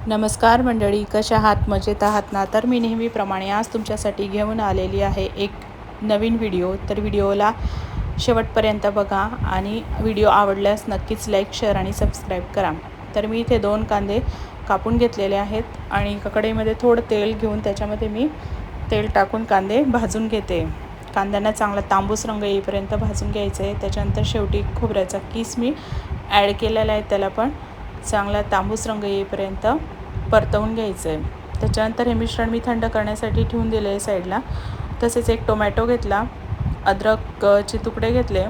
नमस्कार मंडळी, कशा आहात? मजेत आहात ना? तर मी नेहमीप्रमाणे आज तुमच्यासाठी घेऊन आलेली आहे एक नवीन व्हिडिओ. तर व्हिडिओला शेवटपर्यंत बघा आणि व्हिडिओ आवडल्यास नक्कीच लाईक, शेअर आणि सबस्क्राईब करा. तर मी इथे 2 कांदे कापून घेतलेले आहेत आणि एका कढईमध्ये थोडं तेल घेऊन त्याच्यामध्ये मी तेल टाकून कांदे भाजून घेते. कांद्यांना चांगला तांबूस रंग येईपर्यंत भाजून घ्यायचं आहे. त्याच्यानंतर शेवटी खोबऱ्याचा किस मी ॲड केलेला आहे, त्याला पण चांगला तांबूस रंग येईपर्यंत परतवून घ्यायचं आहे. त्याच्यानंतर हे मिश्रण मी थंड करण्यासाठी ठेवून दिले आहे साईडला. तसेच एक टोमॅटो घेतला, अद्रकचे तुकडे घेतले,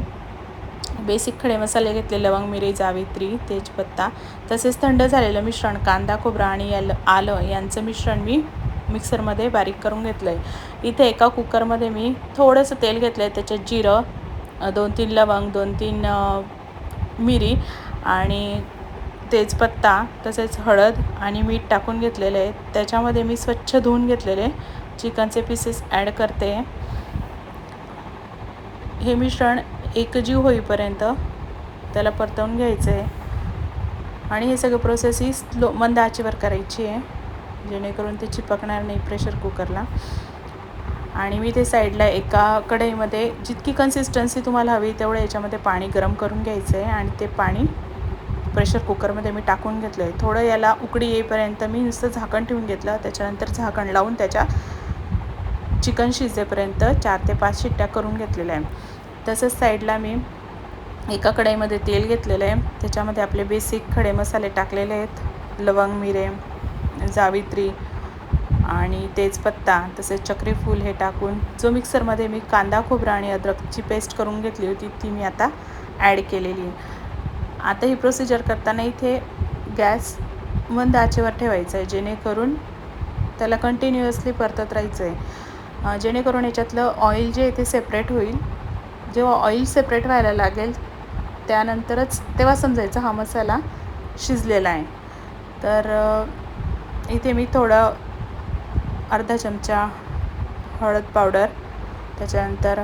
बेसिक खडे मसाले घेतले, लवंग, मिरी, जावित्री, तेजपत्ता. तसेच थंड झालेलं मिश्रण कांदा, खोबरा आणि आलं यांचं मिश्रण मी मिक्सरमध्ये बारीक करून घेतलं आहे. इथे एका कुकरमध्ये मी थोडंसं तेल घेतलं आहे, त्याच्यात जिरं, 2-3 लवंग, 2-3 मिरी आणि तेजपत्ता, तसेच हळद आणि मीठ टाकून घेतलेले आहे. त्याच्यामध्ये मी स्वच्छ धुवून घेतलेले चिकनचे पीसेस ॲड करते. हे मिश्रण एकजीव होईपर्यंत त्याला परतवून घ्यायचं आहे आणि हे सगळं प्रोसेस ही मंद आचेवर करायची आहे, जेणेकरून ते चिपकणार नाही प्रेशर कुकरला. आणि मी ते साईडला एका कढईमध्ये जितकी कन्सिस्टन्सी तुम्हाला हवी तेवढं याच्यामध्ये पाणी गरम करून घ्यायचं आहे आणि ते पाणी प्रेशर कुकरमध्ये मी टाकून घेतलं आहे. थोडं याला उकळी येईपर्यंत मी नुसतं झाकण ठेवून घेतलं. त्याच्यानंतर झाकण लावून त्याच्या चिकन शिजेपर्यंत 4 ते 5 शिट्ट्या करून घेतलेल्या आहे. तसंच साईडला मी एका कढईमध्ये तेल घेतलेलं आहे, त्याच्यामध्ये आपले बेसिक खडे मसाले टाकलेले आहेत, लवंग, मिरे, जावित्री आणि तेजपत्ता, तसेच चक्रीफूल हे टाकून जो मिक्सरमध्ये मी कांदा, खोबरा आणि अद्रकची पेस्ट करून घेतली होती ती मी आता ॲड केलेली आहे. आता ही प्रोसिजर करताना इथे गॅस मंद आचेवर ठेवायचा आहे, जेणेकरून त्याला कंटिन्युअसली परतत राहायचं आहे, जेणेकरून याच्यातलं ऑइल जे आहे ते सेपरेट होईल. जेव्हा ऑइल सेपरेट व्हायला लागेल त्यानंतरच तेव्हा समजायचं हा मसाला शिजलेला आहे. तर इथे मी थोडं अर्धा चमचा हळद पावडर, त्याच्यानंतर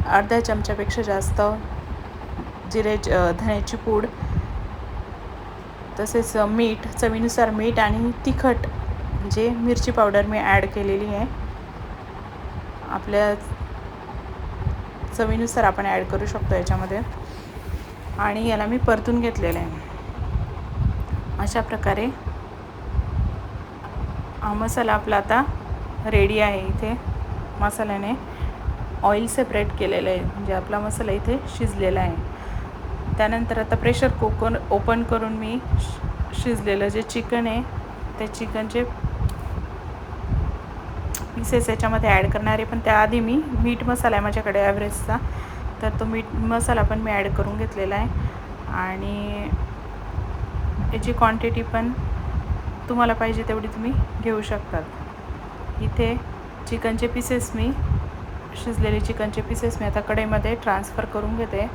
अर्ध्या चमच्यापेक्षा जास्त धण्याची पूड, तसेच मीठ, चवीनुसार मीठ आणि तिखट म्हणजे मिरची पावडर मी ॲड केलेली आहे. आपल्या चवीनुसार आपण ॲड करू शकतो याच्यामध्ये. आणि याला मी परतून घेतलेलं आहे. अशा प्रकारे हा मसाला आपला आता रेडी आहे. इथे मसाल्याने ऑइल सेपरेट केलेलं आहे, म्हणजे आपला मसाला इथे शिजलेला आहे. त्यानंतर आता प्रेशर कुकर ओपन करून मी शिजलेलं जे चिकन आहे त्या चिकनचे पीसेस याच्यामध्ये ॲड करणार आहे. पण त्याआधी मी मीठ मसाला आहे माझ्याकडे ॲव्हरेजचा, तर तो मीठ मसाला पण मी ॲड करून घेतलेला आहे. आणि याची क्वांटिटी पण तुम्हाला पाहिजे तेवढी तुम्ही घेऊ शकतात. इथे चिकनचे पीसेस मी शिजलेले चिकनचे पीसेस मी आता कढईमध्ये ट्रान्सफर करून घेते.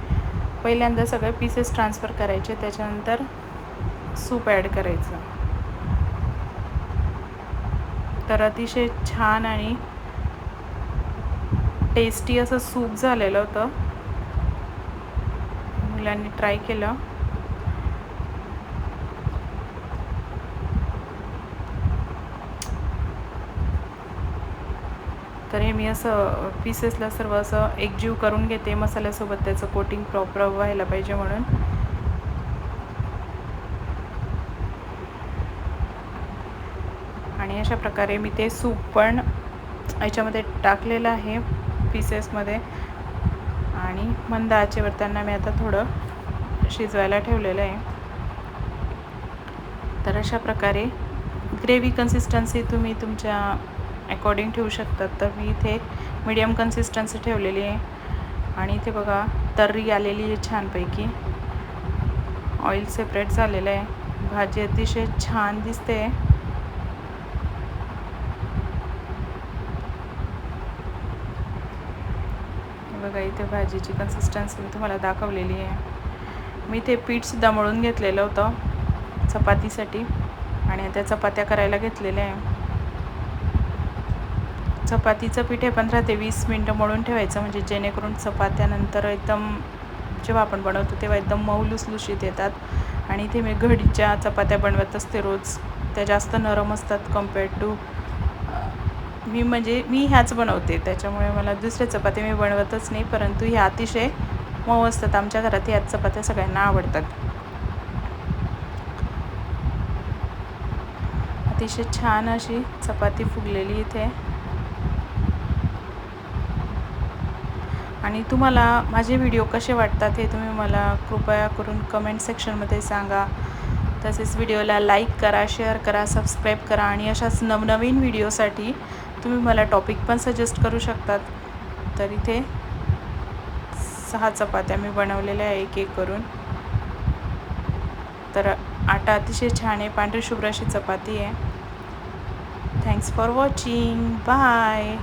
पहिल्यांदा सगळे पीसेस ट्रान्सफर करायचे, त्याच्यानंतर सूप ॲड करायचं. तर अतिशय छान आणि टेस्टी असं सूप झालेलं होतं. मुलांनी ट्राय केलं. तर हे मी असं पीसेसला सर्व असं एकजीव करून घेते मसाल्यासोबत, त्याचं कोटिंग प्रॉपर व्हायला पाहिजे म्हणून. आणि अशा प्रकारे मी ते सूप पण याच्यामध्ये टाकलेलं आहे पीसेसमध्ये आणि मंद आचेवर त्यांना मी आता थोडं शिजवायला ठेवलेलं आहे. तर अशा प्रकारे ग्रेव्ही कन्सिस्टन्सी तुम्ही तुमच्या अकॉर्डिंग ठेवू शकतात. तर मी इथे मीडियम कन्सिस्टन्सी ठेवलेली आहे. आणि इथे बघा तर्री आलेली आहे छानपैकी, ऑइल सेपरेट झालेलं आहे, भाजी अतिशय छान दिसते. बघा इथे भाजीची कन्सिस्टन्सी मी तुम्हाला दाखवलेली आहे. मी इथे पीठसुद्धा मळून घेतलेलं होतं चपातीसाठी आणि त्या चपात्या करायला घेतलेल्या आहे. चपातीचं पीठ हे 15 ते 20 मिनटं मळून ठेवायचं, म्हणजे जेणेकरून चपात्यानंतर एकदम जेव्हा आपण बनवतो तेव्हा एकदम मऊ लुसलुशीत येतात. आणि इथे मी घडीच्या चपात्या बनवत असते रोज, त्या जास्त नरम असतात कम्पेअर्ड टू मी ह्याच बनवते, त्याच्यामुळे मला दुसऱ्या चपात्या मी बनवतच नाही, परंतु ह्या अतिशय मऊ असतात. आमच्या घरात ह्याच चपात्या सगळ्यांना आवडतात. अतिशय छान अशी चपाती फुगलेली इथे. आणि तुम्हाला माझे व्हिडिओ कसे वाटतात हे तुम्ही मला कृपया करून कमेंट सेक्शनमध्ये सांगा. तसेच व्हिडिओला लाईक करा, शेअर करा, सबस्क्राईब करा आणि अशाच नवनवीन व्हिडिओसाठी तुम्ही मला टॉपिक पण सजेस्ट करू शकतात. तर इथे 6 चपात्या मी बनवलेल्या आहे एक एक करून. तर आटा अतिशय छान आहे, पांढरी शुभ्र अशी चपाती आहे. Thanks for watching. बाय.